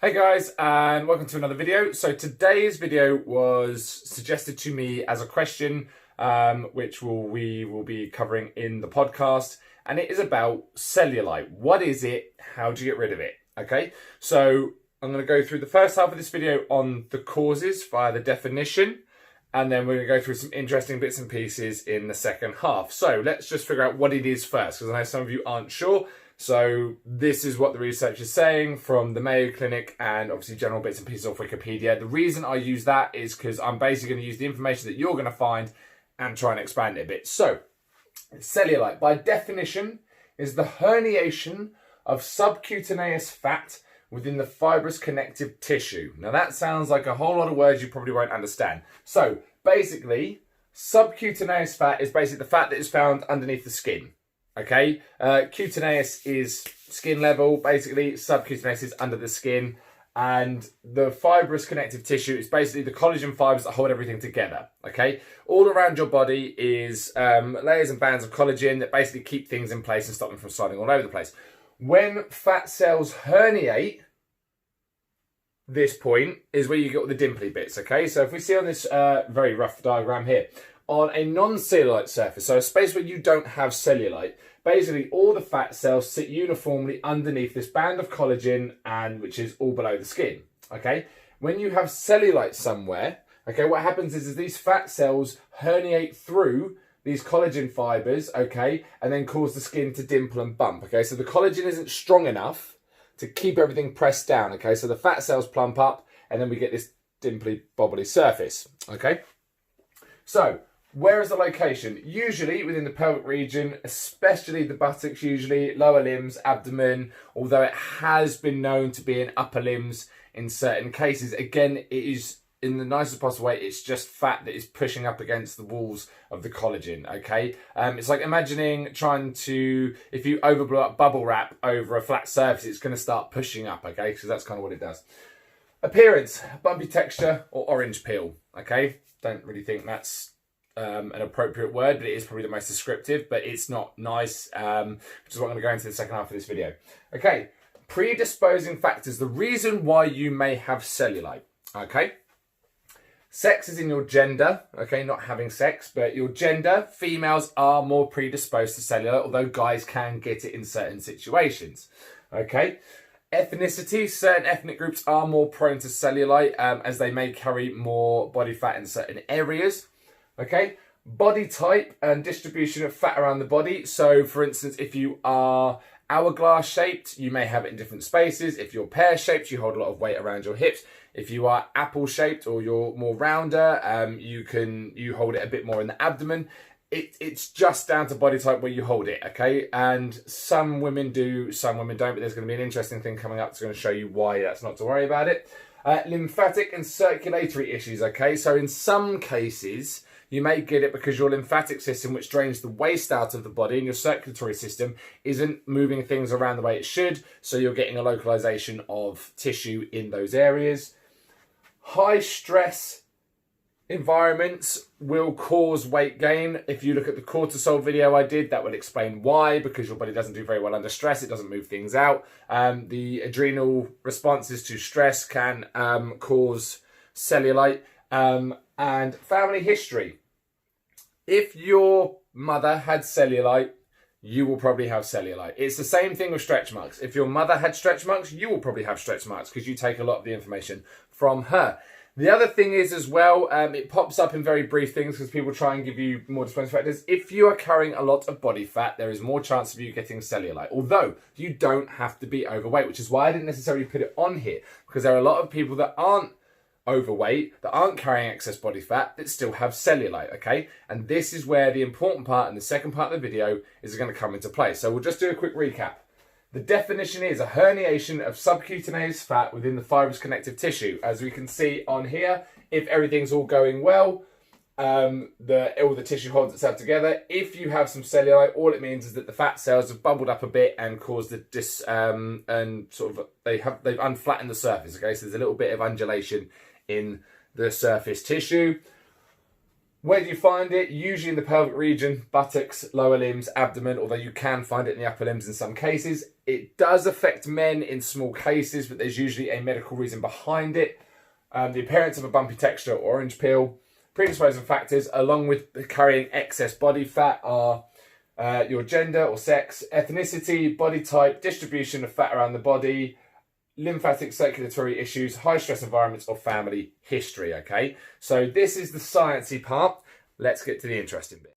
Hey guys, and welcome to another video. So today's video was suggested to me as a question, which we will be covering in the podcast, and it is about cellulite. What is it? How do you get rid of it? Okay, so I'm going to go through the first half of this video on the causes via the definition, and then we're going to go through some interesting bits and pieces in the second half. So let's just figure out what it is first, because I know some of you aren't sure. So this is what the research is saying from the Mayo Clinic and obviously general bits and pieces off Wikipedia. The reason I use that is because I'm basically going to use the information that you're going to find and try and expand it a bit. So cellulite, by definition, is the herniation of subcutaneous fat within the fibrous connective tissue. Now that sounds like a whole lot of words you probably won't understand. So basically, subcutaneous fat is basically the fat that is found underneath the skin. Okay, cutaneous is skin level, basically subcutaneous is under the skin, and the fibrous connective tissue is basically the collagen fibers that hold everything together. Okay, all around your body is layers and bands of collagen that basically keep things in place and stop them from sliding all over the place. When fat cells herniate, this point is where you get all the dimply bits. Okay, so if we see on this very rough diagram here, on a non-cellulite surface, so a space where you don't have cellulite, basically all the fat cells sit uniformly underneath this band of collagen, and which is all below the skin. Okay, when you have cellulite somewhere, okay, what happens is these fat cells herniate through these collagen fibers, okay, and then cause the skin to dimple and bump. Okay, so the collagen isn't strong enough to keep everything pressed down. Okay, so the fat cells plump up, and then we get this dimply, bobbly surface. Okay, so where is the location? Usually within the pelvic region, especially the buttocks, usually lower limbs, abdomen, although it has been known to be in upper limbs in certain cases. Again, it is, in the nicest possible way, it's just fat that is pushing up against the walls of the collagen, okay? It's like imagining trying to, if you overblow up bubble wrap over a flat surface, it's going to start pushing up, okay? Because that's kind of what it does. Appearance, bumpy texture or orange peel, okay? Don't really think that's an appropriate word, but it is probably the most descriptive, but it's not nice, which is what I'm going to go into the second half of this video. Okay, predisposing factors, the reason why you may have cellulite, okay? Sex is in your gender, okay, not having sex, but your gender. Females are more predisposed to cellulite, although guys can get it in certain situations, okay? Ethnicity, certain ethnic groups are more prone to cellulite as they may carry more body fat in certain areas. Okay, body type and distribution of fat around the body. So, for instance, if you are hourglass shaped, you may have it in different spaces. If you're pear shaped, you hold a lot of weight around your hips. If you are apple shaped or you're more rounder, you hold it a bit more in the abdomen. It's just down to body type where you hold it, okay? And some women do, some women don't, but there's going to be an interesting thing coming up that's going to show you why that's not to worry about it. Lymphatic and circulatory issues, okay? So in some cases, you may get it because your lymphatic system, which drains the waste out of the body, and your circulatory system isn't moving things around the way it should, so you're getting a localization of tissue in those areas. High stress environments will cause weight gain. If you look at the cortisol video I did, that will explain why, because your body doesn't do very well under stress. It doesn't move things out. The adrenal responses to stress can cause cellulite. And family history. If your mother had cellulite, you will probably have cellulite. It's the same thing with stretch marks. If your mother had stretch marks, you will probably have stretch marks because you take a lot of the information from her. The other thing is as well, it pops up in very brief things because people try and give you more disposing factors. If you are carrying a lot of body fat, there is more chance of you getting cellulite. Although you don't have to be overweight, which is why I didn't necessarily put it on here, because there are a lot of people that aren't overweight, that aren't carrying excess body fat, that still have cellulite, okay? And this is where the important part and the second part of the video is going to come into play. So we'll just do a quick recap. The definition is a herniation of subcutaneous fat within the fibrous connective tissue. As we can see on here, if everything's all going well, all the tissue holds itself together. If you have some cellulite, all it means is that the fat cells have bubbled up a bit and caused the and sort of they've unflattened the surface. Okay, so there's a little bit of undulation in the surface tissue. Where do you find it? Usually in the pelvic region, buttocks, lower limbs, abdomen, although you can find it in the upper limbs in some cases. It does affect men in small cases, but there's usually a medical reason behind it. The appearance of a bumpy texture or orange peel. Predisposing factors, along with carrying excess body fat, are your gender or sex, ethnicity, body type, distribution of fat around the body, lymphatic circulatory issues, high stress environments, or family history, okay? So this is the sciencey part. Let's get to the interesting bit.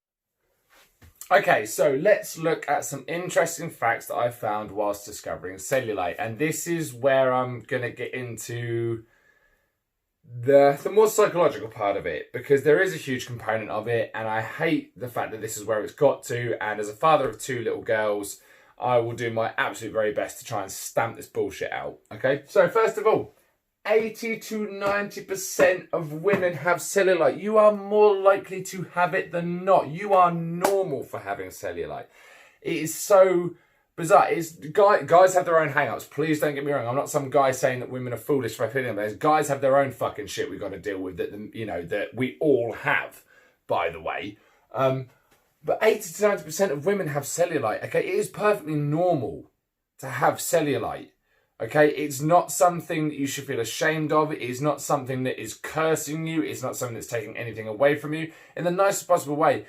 Okay, so let's look at some interesting facts that I found whilst discovering cellulite. And this is where I'm going to get into the more psychological part of it, because there is a huge component of it, and I hate the fact that this is where it's got to. And as a father of 2 little girls, I will do my absolute very best to try and stamp this bullshit out. Okay, so first of all, 80 to 90% of women have cellulite. You are more likely to have it than not. You are normal for having cellulite. It is so bizarre. Guys have their own hang-ups. Please don't get me wrong. I'm not some guy saying that women are foolish for feeling this. Guys have their own fucking shit we've got to deal with that, you know, that we all have, by the way. But 80 to 90% of women have cellulite, okay? It is perfectly normal to have cellulite, okay? It's not something that you should feel ashamed of. It is not something that is cursing you. It's not something that's taking anything away from you. In the nicest possible way,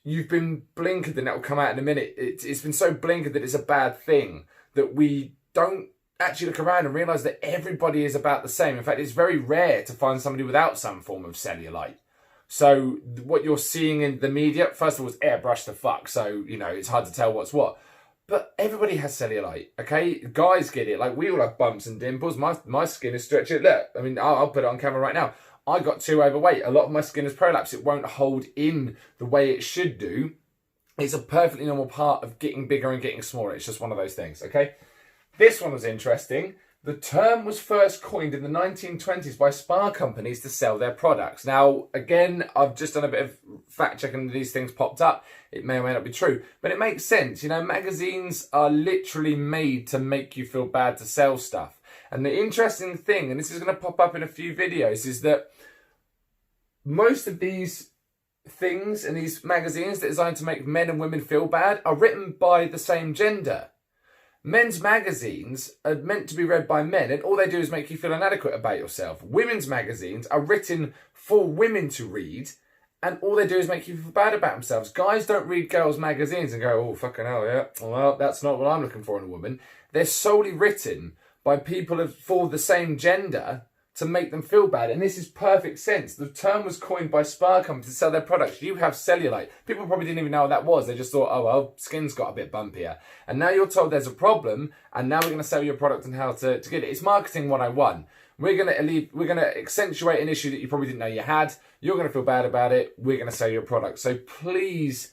you've been blinkered, and that will come out in a minute. It's been so blinkered that it's a bad thing, that we don't actually look around and realise that everybody is about the same. In fact, it's very rare to find somebody without some form of cellulite. So what you're seeing in the media, first of all, is airbrushed the fuck. So, you know, it's hard to tell what's what. But everybody has cellulite, okay? Guys get it. Like, we all have bumps and dimples. My skin is stretchy. Look, I mean, I'll put it on camera right now. I got too overweight. A lot of my skin is prolapsed. It won't hold in the way it should do. It's a perfectly normal part of getting bigger and getting smaller. It's just one of those things, okay? This one was interesting. The term was first coined in the 1920s by spa companies to sell their products. Now, again, I've just done a bit of fact checking. These things popped up. It may or may not be true, but it makes sense. You know, magazines are literally made to make you feel bad to sell stuff. And the interesting thing, and this is going to pop up in a few videos, is that most of these things in these magazines that are designed to make men and women feel bad are written by the same gender. Men's magazines are meant to be read by men, and all they do is make you feel inadequate about yourself. Women's magazines are written for women to read, and all they do is make you feel bad about themselves. Guys don't read girls' magazines and go, oh, fucking hell, yeah, well, that's not what I'm looking for in a woman. They're solely written by people for the same gender to make them feel bad. And this is perfect sense. The term was coined by spa companies to sell their products. You have cellulite. People probably didn't even know what that was. They just thought, oh, well, skin's got a bit bumpier. And now you're told there's a problem, and now we're going to sell your product and how to get it. It's marketing 101. We're going to accentuate an issue that you probably didn't know you had. You're going to feel bad about it. We're going to sell your product. So please,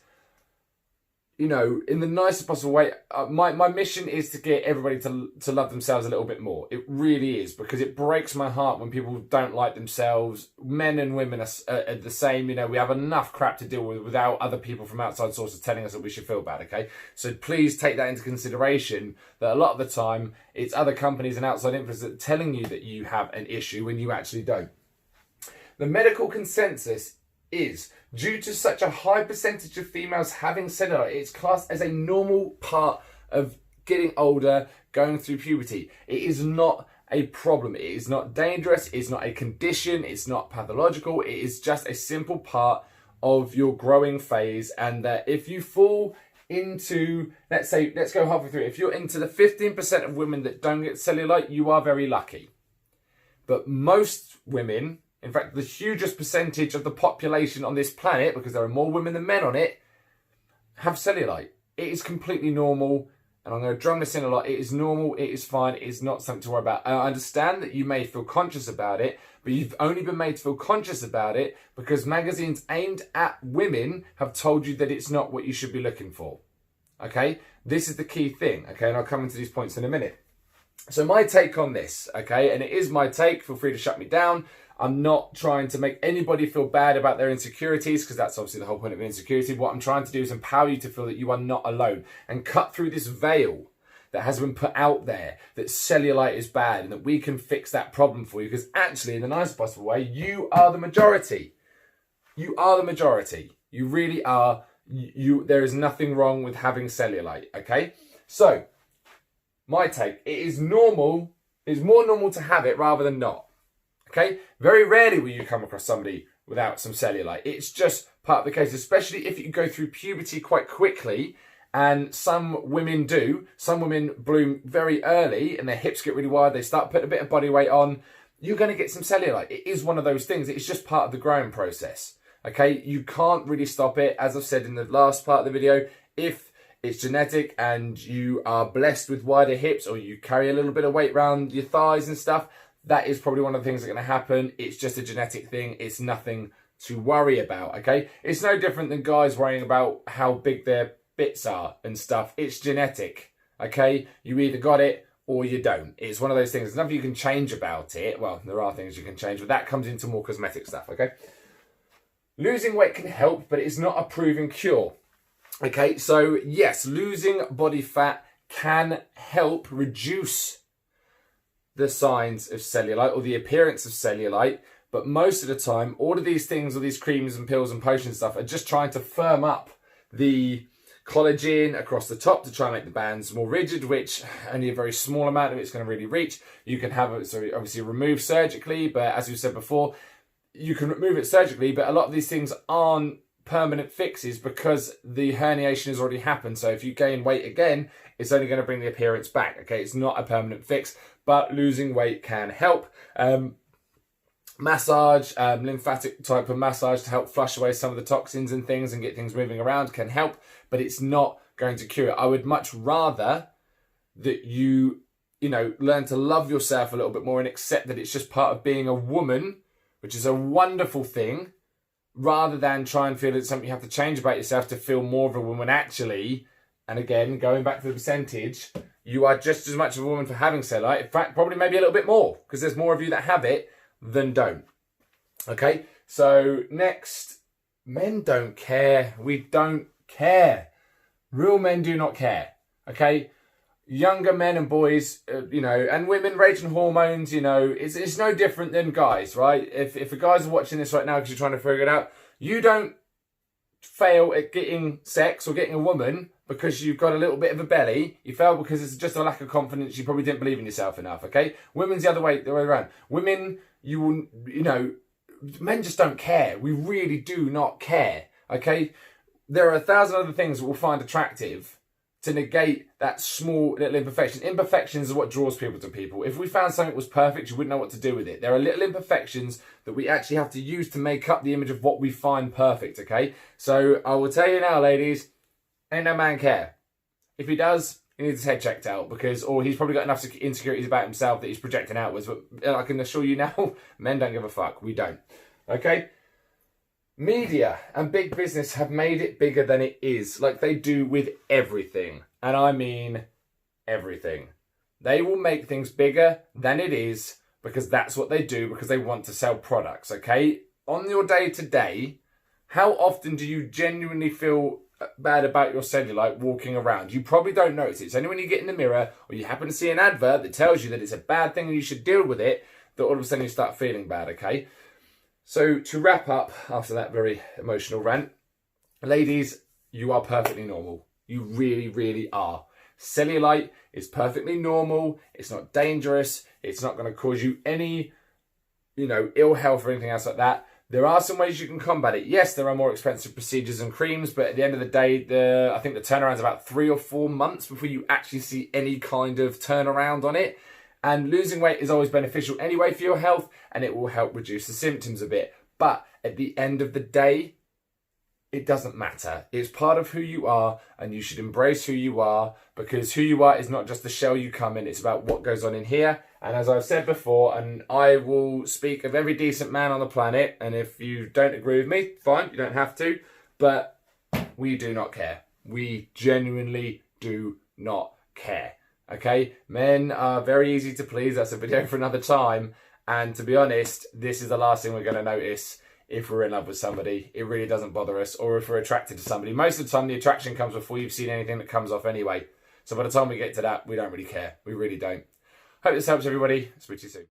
you know, in the nicest possible way, my mission is to get everybody to love themselves a little bit more. It really is, because it breaks my heart when people don't like themselves. Men and women are the same. You know, we have enough crap to deal with without other people from outside sources telling us that we should feel bad, okay? So please take that into consideration, that a lot of the time it's other companies and outside influencers that are telling you that you have an issue when you actually don't. The medical consensus is, due to such a high percentage of females having cellulite, it's classed as a normal part of getting older, going through puberty. It is not a problem. It is not dangerous. It's not a condition. It's not pathological. It is just a simple part of your growing phase. And that if you fall into, let's go halfway through, if you're into the 15% of women that don't get cellulite, you are very lucky. But most women, in fact, the hugest percentage of the population on this planet, because there are more women than men on it, have cellulite. It is completely normal, and I'm going to drum this in a lot. It is normal, it is fine, it is not something to worry about. I understand that you may feel conscious about it, but you've only been made to feel conscious about it because magazines aimed at women have told you that it's not what you should be looking for. Okay? This is the key thing, okay? And I'll come into these points in a minute. So my take on this, okay, and it is my take, feel free to shut me down. I'm not trying to make anybody feel bad about their insecurities, because that's obviously the whole point of an insecurity. What I'm trying to do is empower you to feel that you are not alone and cut through this veil that has been put out there that cellulite is bad and that we can fix that problem for you, because actually, in the nicest possible way, you are the majority. you are the majority. You really are. There is nothing wrong with having cellulite, okay? So, my take, it is normal, it's more normal to have it rather than not, okay? Very rarely will you come across somebody without some cellulite. It's just part of the case, especially if you go through puberty quite quickly, and some women do. Some women bloom very early and their hips get really wide, they start putting a bit of body weight on. You're going to get some cellulite. It is one of those things. It's just part of the growing process. Okay, you can't really stop it. As I've said in the last part of the video, if it's genetic and you are blessed with wider hips or you carry a little bit of weight around your thighs and stuff, that is probably one of the things that are going to happen. It's just a genetic thing. It's nothing to worry about, okay? It's no different than guys worrying about how big their bits are and stuff. It's genetic, okay? You either got it or you don't. It's one of those things. There's nothing you can change about it. Well, there are things you can change, but that comes into more cosmetic stuff, okay? Losing weight can help, but it's not a proven cure. Okay, so yes, losing body fat can help reduce the signs of cellulite or the appearance of cellulite, but most of the time, all of these things, all these creams and pills and potions stuff are just trying to firm up the collagen across the top to try and make the bands more rigid, which only a very small amount of it's going to really reach. You can have it, so obviously removed surgically, but as we said before, you can remove it surgically, but a lot of these things aren't permanent fixes because the herniation has already happened. So if you gain weight again, it's only going to bring the appearance back. Okay, it's not a permanent fix, but losing weight can help. Massage, lymphatic type of massage to help flush away some of the toxins and things and get things moving around can help, but it's not going to cure it. I would much rather that you learn to love yourself a little bit more and accept that it's just part of being a woman, which is a wonderful thing, rather than try and feel it's something you have to change about yourself to feel more of a woman actually. And again, going back to the percentage, you are just as much of a woman for having cellulite. In fact, probably maybe a little bit more, because there's more of you that have it than don't. Okay, so next, men don't care. We don't care. Real men do not care. Okay, younger men and boys, and women, raging hormones, it's no different than guys, right? If the guys are watching this right now because you're trying to figure it out, you don't fail at getting sex or getting a woman because you've got a little bit of a belly. You fail because it's just a lack of confidence. You probably didn't believe in yourself enough, okay? Women's the way around. Women, men just don't care. We really do not care, okay? There are 1,000 other things that we'll find attractive to negate that small little imperfection. Imperfections are what draws people to people. If we found something that was perfect, you wouldn't know what to do with it. There are little imperfections that we actually have to use to make up the image of what we find perfect, okay? So I will tell you now, ladies, ain't no man care. If he does, he needs his head checked out or he's probably got enough insecurities about himself that he's projecting outwards. But I can assure you now, men don't give a fuck. We don't, okay? Media and big business have made it bigger than it is, like they do with everything. And I mean everything. They will make things bigger than it is because that's what they do, because they want to sell products, okay? On your day-to-day, how often do you genuinely feel bad about your cellulite walking around? You probably don't notice it. It's only when you get in the mirror or you happen to see an advert that tells you that it's a bad thing and you should deal with it that all of a sudden you start feeling bad, okay? So to wrap up after that very emotional rant, ladies, you are perfectly normal. You really, really are. Cellulite is perfectly normal. It's not dangerous. It's not going to cause you any, ill health or anything else like that. There are some ways you can combat it. Yes, there are more expensive procedures and creams, but at the end of the day, I think the turnaround is about 3 or 4 months before you actually see any kind of turnaround on it. And losing weight is always beneficial anyway for your health, and it will help reduce the symptoms a bit. But at the end of the day, it doesn't matter. It's part of who you are, and you should embrace who you are, because who you are is not just the shell you come in. It's about what goes on in here. And as I've said before, and I will speak of every decent man on the planet, and if you don't agree with me, fine, you don't have to, but we do not care. We genuinely do not care. Okay, men are very easy to please. That's a video for another time. And to be honest, this is the last thing we're going to notice if we're in love with somebody. It really doesn't bother us, or if we're attracted to somebody. Most of the time, the attraction comes before you've seen anything that comes off anyway. So by the time we get to that, we don't really care. We really don't. Hope this helps, everybody. Speak to you soon.